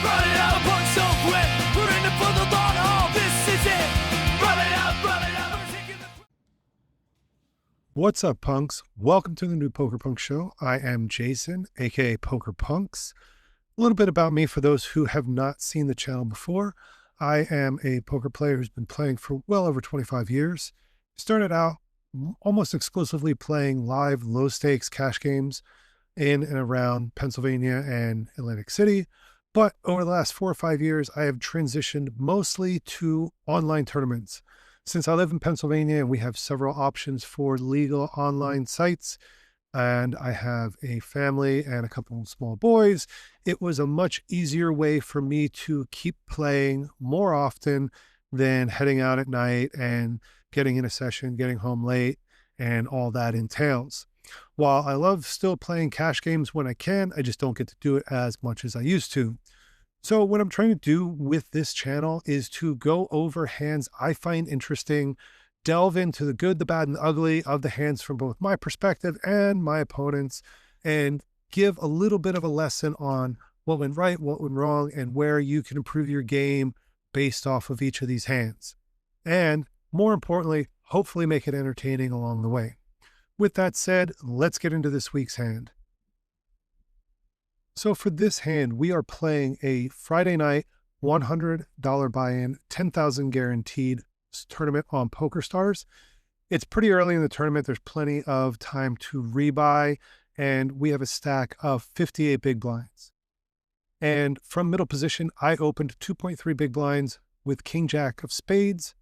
run it out, Punx don't quit. We're in it for the long haul, this is it. Run it out, overthinking the... What's up, punks? Welcome to the new Poker Punx show. I am Jason, aka Poker Punx. A little bit about me for those who have not seen the channel before. I am a poker player who's been playing for well over 25 years. Started out almost exclusively playing live low-stakes cash games in and around Pennsylvania and Atlantic City. But over the last 4 or 5 years, I have transitioned mostly to online tournaments. Since I live in Pennsylvania and we have several options for legal online sites, and I have a family and a couple of small boys, it was a much easier way for me to keep playing more often than heading out at night and getting in a session, getting home late, and all that entails. While I love still playing cash games when I can, I just don't get to do it as much as I used to. So what I'm trying to do with this channel is to go over hands I find interesting, delve into the good, the bad, and the ugly of the hands from both my perspective and my opponents, and give a little bit of a lesson on what went right, what went wrong, and where you can improve your game based off of each of these hands. And more importantly, hopefully make it entertaining along the way. With that said, let's get into this week's hand. So for this hand, we are playing a Friday night $100 buy-in, 10,000 guaranteed tournament on PokerStars. It's pretty early in the tournament. There's plenty of time to rebuy, and we have a stack of 58 big blinds. And from middle position, I opened 2.3 big blinds with King Jack of spades.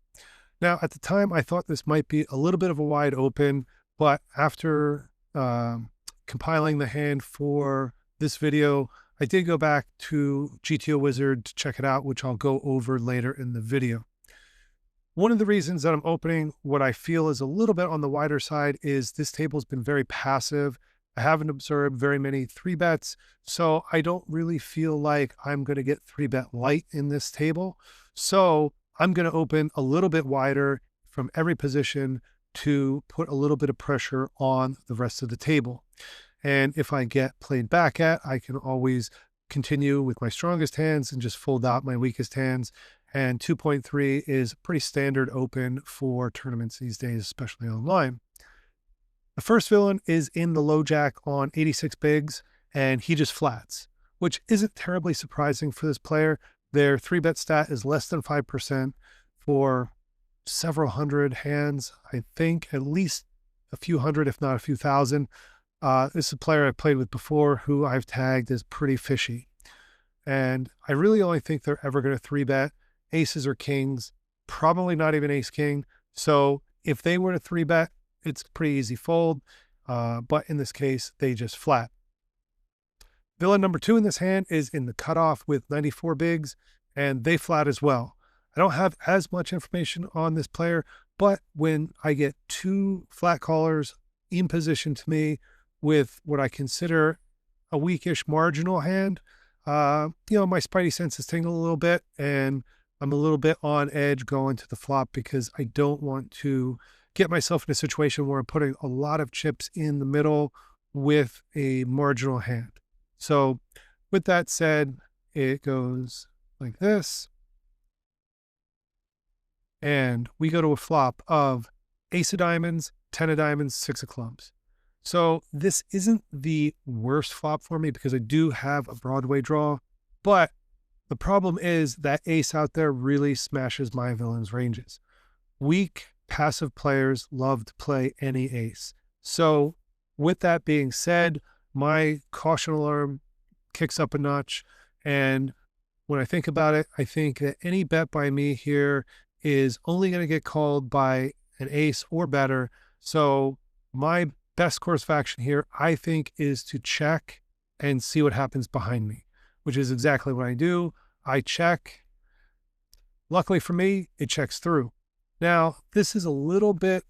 Now, at the time, I thought this might be a little bit of a wide open, but after compiling the hand for this video, I did go back to GTO Wizard to check it out, which I'll go over later in the video. One of the reasons that I'm opening what I feel is a little bit on the wider side is this table has been very passive. I haven't observed very many 3-bets, so I don't really feel like I'm going to get 3-bet light in this table. So I'm going to open a little bit wider from every position to put a little bit of pressure on the rest of the table. And if I get played back at, I can always continue with my strongest hands and just fold out my weakest hands. And 2.3 is pretty standard open for tournaments these days, especially online. The first villain is in the low jack on 86 bigs, and he just flats, which isn't terribly surprising for this player. Their 3-bet stat is less than 5% for several hundred hands. I think at least a few hundred, if not a few thousand. This is a player I've played with before who I've tagged as pretty fishy. And I really only think they're ever going to 3-bet aces or kings, probably not even ace king. So if they were to 3-bet, it's a pretty easy fold. But in this case, they just flat. Villain number 2 in this hand is in the cutoff with 94 bigs, and they flat as well. I don't have as much information on this player, but when I get 2 flat callers in position to me with what I consider a weakish marginal hand, my spidey senses tingle a little bit, and I'm a little bit on edge going to the flop because I don't want to get myself in a situation where I'm putting a lot of chips in the middle with a marginal hand. So with that said, it goes like this. And we go to a flop of ace of diamonds, 10 of diamonds, 6 of clubs. So this isn't the worst flop for me because I do have a Broadway draw, but the problem is that ace out there really smashes my villain's ranges. Weak, passive players love to play any ace. So with that being said, my caution alarm kicks up a notch. And when I think about it, I think that any bet by me here is only going to get called by an ace or better. So my best course of action here, I think, is to check and see what happens behind me, which is exactly what I do. I check. Luckily for me, it checks through. Now, this is a little bit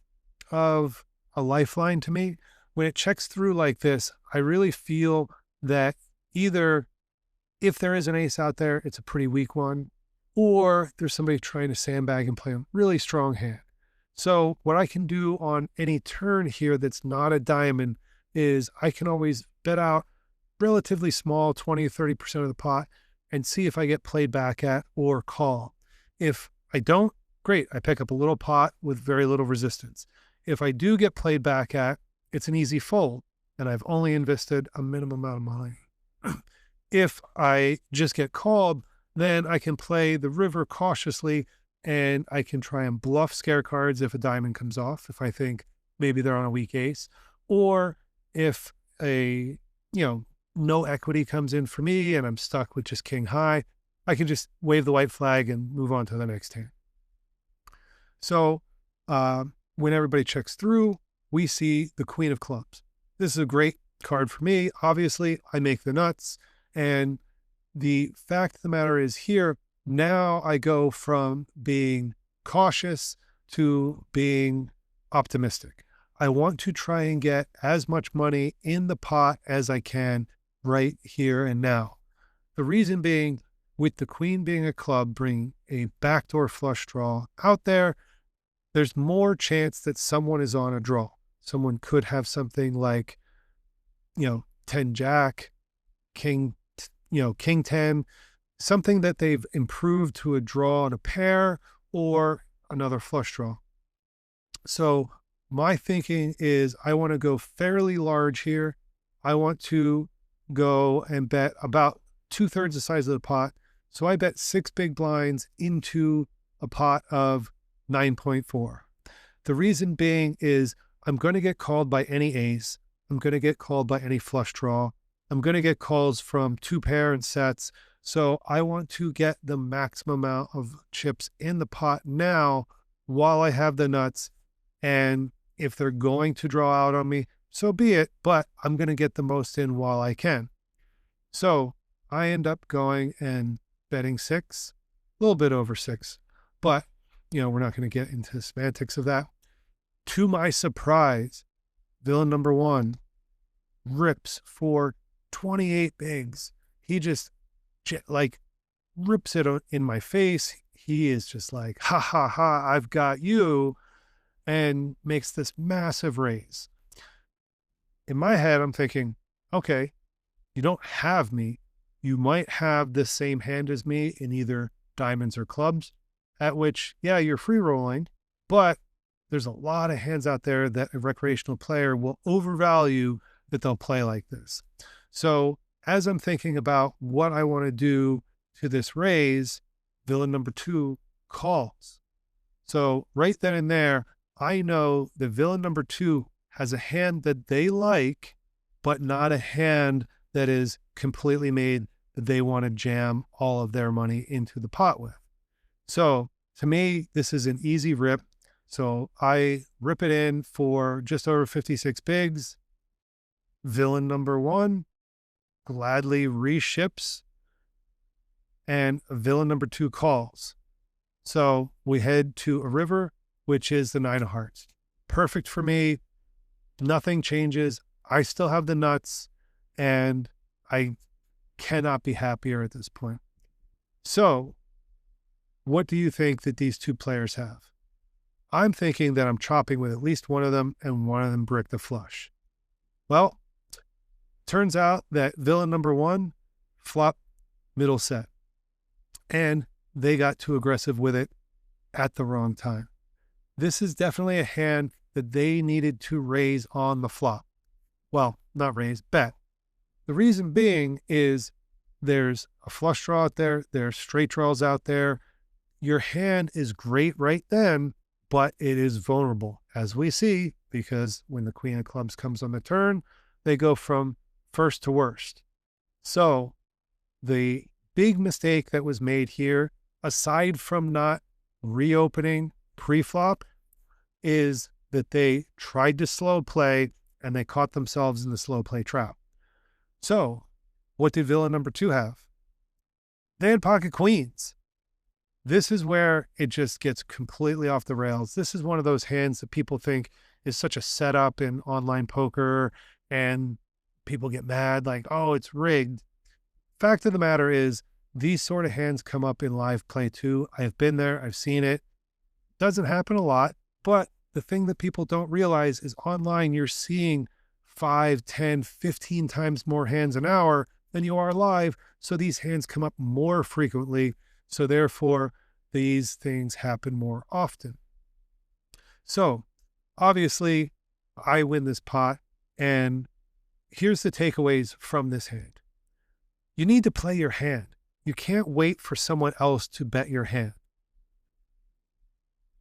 of a lifeline to me. When it checks through like this, I really feel that either if there is an ace out there, it's a pretty weak one, or there's somebody trying to sandbag and play a really strong hand. So what I can do on any turn here that's not a diamond is I can always bet out relatively small, 20 or 30% of the pot, and see if I get played back at or call. If I don't, great. I pick up a little pot with very little resistance. If I do get played back at, it's an easy fold, and I've only invested a minimum amount of money. If I just get called, then I can play the river cautiously, and I can try and bluff scare cards if a diamond comes off, if I think maybe they're on a weak ace, or if no equity comes in for me and I'm stuck with just king high, I can just wave the white flag and move on to the next hand. So when everybody checks through, we see the queen of clubs. This is a great card for me. Obviously, I make the nuts. And the fact of the matter is here, now I go from being cautious to being optimistic. I want to try and get as much money in the pot as I can right here and now. The reason being, with the queen being a club, bringing a backdoor flush draw out there, there's more chance that someone is on a draw. Someone could have something like, 10 jack, king 10, something that they've improved to a draw on a pair or another flush draw. So my thinking is I want to go fairly large here. I want to go and bet about 2/3 the size of the pot. So I bet 6 big blinds into a pot of 9.4. The reason being is I'm going to get called by any ace. I'm going to get called by any flush draw. I'm going to get calls from 2 pair and sets. So I want to get the maximum amount of chips in the pot now while I have the nuts. And if they're going to draw out on me, so be it, but I'm going to get the most in while I can. So I end up going and betting 6, a little bit over 6, but we're not going to get into the semantics of that. To my surprise, villain number 1 rips for 28 bigs. He just rips it in my face. He is just like, ha ha ha, I've got you, and makes this massive raise. In my head, I'm thinking, okay, you don't have me. You might have the same hand as me in either diamonds or clubs, at which, yeah, you're free rolling, but there's a lot of hands out there that a recreational player will overvalue that they'll play like this. So as I'm thinking about what I want to do to this raise, villain number 2 calls. So right then and there, I know the villain number 2 has a hand that they like, but not a hand that is completely made that they want to jam all of their money into the pot with. So to me, this is an easy rip. So I rip it in for just over 56 bigs. Villain number 1 gladly reships, and villain number 2 calls. So we head to a river, which is the 9 of hearts. Perfect for me. Nothing changes. I still have the nuts, and I cannot be happier at this point. So what do you think that these 2 players have? I'm thinking that I'm chopping with at least one of them, and one of them brick the flush. Well, turns out that villain number 1 flop middle set, and they got too aggressive with it at the wrong time. This is definitely a hand that they needed to raise on the flop. Well, not raise, bet. The reason being is there's a flush draw out there, there's straight draws out there. Your hand is great right then, but it is vulnerable, as we see, because when the queen of clubs comes on the turn, they go from first to worst. So the big mistake that was made here, aside from not reopening pre-flop, is that they tried to slow play and they caught themselves in the slow play trap. So what did villain number 2 have? They had pocket queens. This is where it just gets completely off the rails. This is one of those hands that people think is such a setup in online poker, and people get mad like, oh, it's rigged. Fact of the matter is, these sort of hands come up in live play too. I've been there. I've seen it. Doesn't happen a lot, but the thing that people don't realize is online you're seeing 5, 10, 15 times more hands an hour than you are live. So these hands come up more frequently. So therefore, these things happen more often. So obviously, I win this pot. And here's the takeaways from this hand. You need to play your hand. You can't wait for someone else to bet your hand.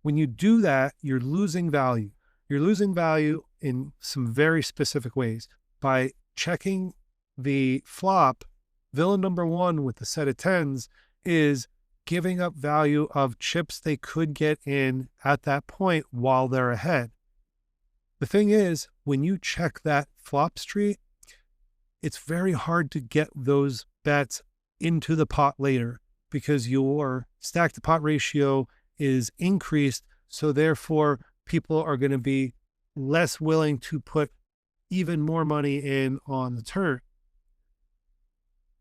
When you do that, you're losing value. You're losing value in some very specific ways. By checking the flop, villain number one with the set of tens is giving up value of chips they could get in at that point while they're ahead. The thing is, when you check that flop street, it's very hard to get those bets into the pot later because your stack to pot ratio is increased. So therefore, people are going to be less willing to put even more money in on the turn.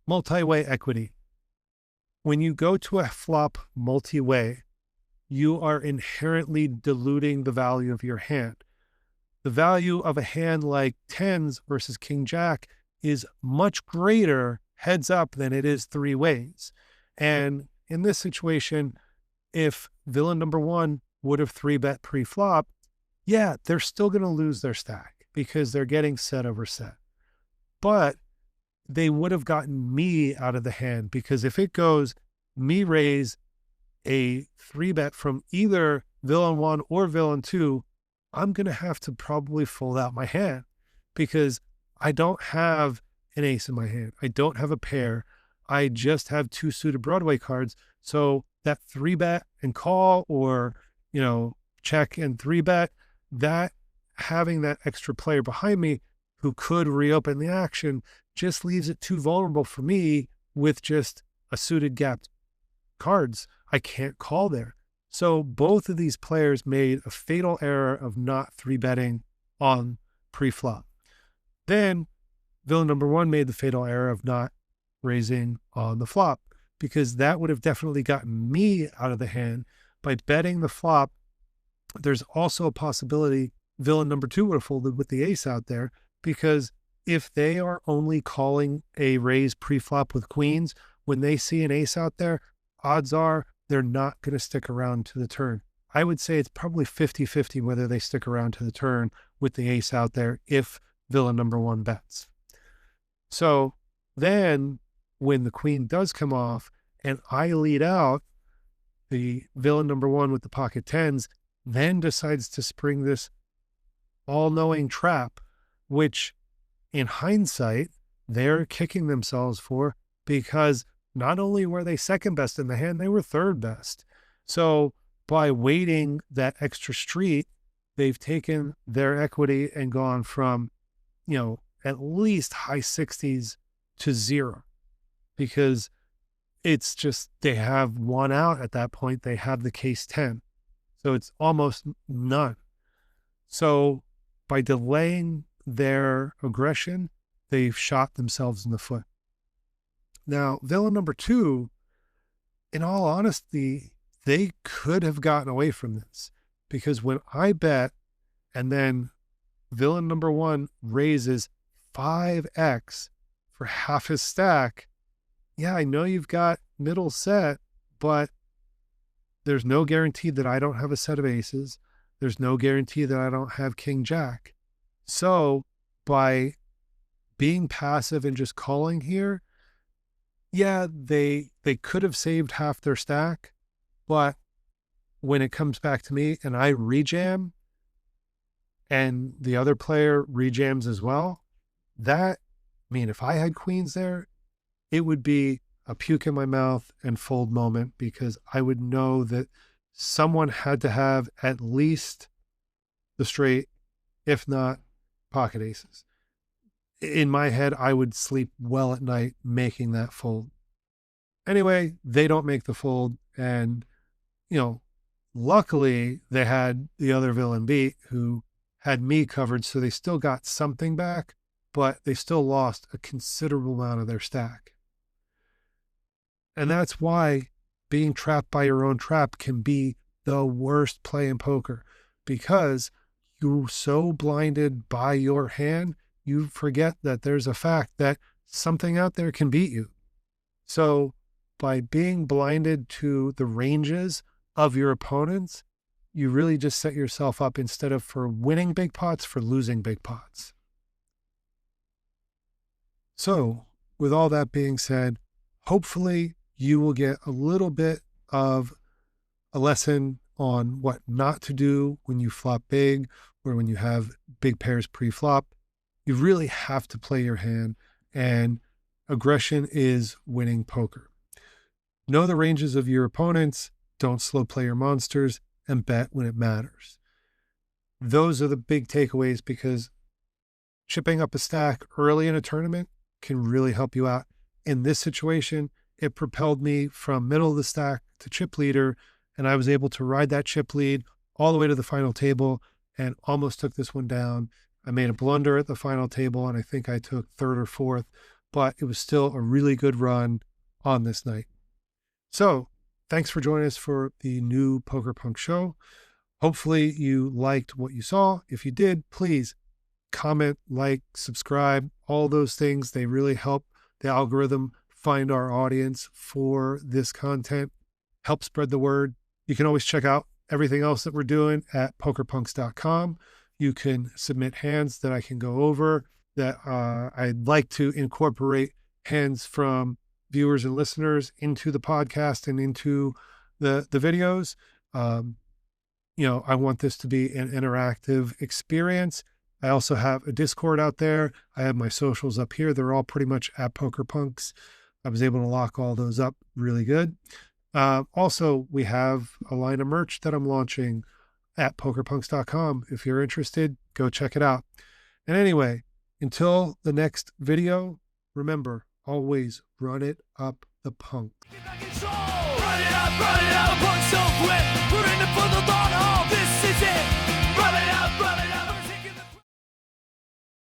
Multi-way equity. When you go to a flop multi-way, you are inherently diluting the value of your hand. The value of a hand like tens versus king jack is much greater heads up than it is three ways. And in this situation, if villain number one would have three bet pre-flop, yeah, they're still going to lose their stack because they're getting set over set. But they would have gotten me out of the hand because if it goes me raise a three bet from either villain one or villain two, I'm going to have to probably fold out my hand because I don't have an ace in my hand. I don't have a pair. I just have two suited Broadway cards. So that three bet and call or, check and three bet, that having that extra player behind me who could reopen the action just leaves it too vulnerable for me with just a suited gapped cards. I can't call there. So both of these players made a fatal error of not three betting on pre-flop. Then villain number one made the fatal error of not raising on the flop because that would have definitely gotten me out of the hand. By betting the flop, there's also a possibility villain number two would have folded with the ace out there because if they are only calling a raise pre-flop with queens, when they see an ace out there, odds are they're not going to stick around to the turn. I would say it's probably 50-50 whether they stick around to the turn with the ace out there if villain number one bets. So then when the queen does come off and I lead out, the villain number one with the pocket tens then decides to spring this all-knowing trap, which in hindsight, they're kicking themselves for because not only were they second best in the hand, they were third best. So by waiting that extra street, they've taken their equity and gone from, at least high 60s to zero because it's just, they have one out at that point. They have the case 10. So it's almost none. So by delaying their aggression, they've shot themselves in the foot. Now, villain number two, in all honesty, they could have gotten away from this because when I bet and then villain number one raises 5x for half his stack, yeah, I know you've got middle set, but there's no guarantee that I don't have a set of aces. There's no guarantee that I don't have king jack. So by being passive and just calling here, yeah, they could have saved half their stack, but when it comes back to me and I rejam and the other player rejams as well, if I had queens there, it would be a puke in my mouth and fold moment because I would know that someone had to have at least the straight, if not pocket aces. In my head, I would sleep well at night making that fold. Anyway, they don't make the fold. And, luckily they had the other villain beat who had me covered. So they still got something back, but they still lost a considerable amount of their stack. And that's why being trapped by your own trap can be the worst play in poker because you're so blinded by your hand, you forget that there's a fact that something out there can beat you. So by being blinded to the ranges of your opponents, you really just set yourself up, instead of for winning big pots, for losing big pots. So with all that being said, hopefully you will get a little bit of a lesson on what not to do when you flop big or when you have big pairs pre-flop. You really have to play your hand, and aggression is winning poker. Know the ranges of your opponents, don't slow play your monsters, and bet when it matters. Those are the big takeaways, because chipping up a stack early in a tournament can really help you out. In this situation, it propelled me from middle of the stack to chip leader, and I was able to ride that chip lead all the way to the final table and almost took this one down. I made a blunder at the final table, and I think I took third or fourth, but it was still a really good run on this night. So thanks for joining us for the new Poker Punx show. Hopefully you liked what you saw. If you did, please comment, like, subscribe, all those things. They really help the algorithm find our audience for this content, help spread the word. You can always check out everything else that we're doing at PokerPunx.com. You can submit hands that I can go over, that I'd like to incorporate hands from viewers and listeners into the podcast and into the videos. I want this to be an interactive experience. I also have a Discord out there. I have my socials up here. They're all pretty much at PokerPunx. I was able to lock all those up really good. Also, we have a line of merch that I'm launching at PokerPunx.com. If you're interested, go check it out. And anyway, until the next video, remember, always run it up the punk. Get back in control.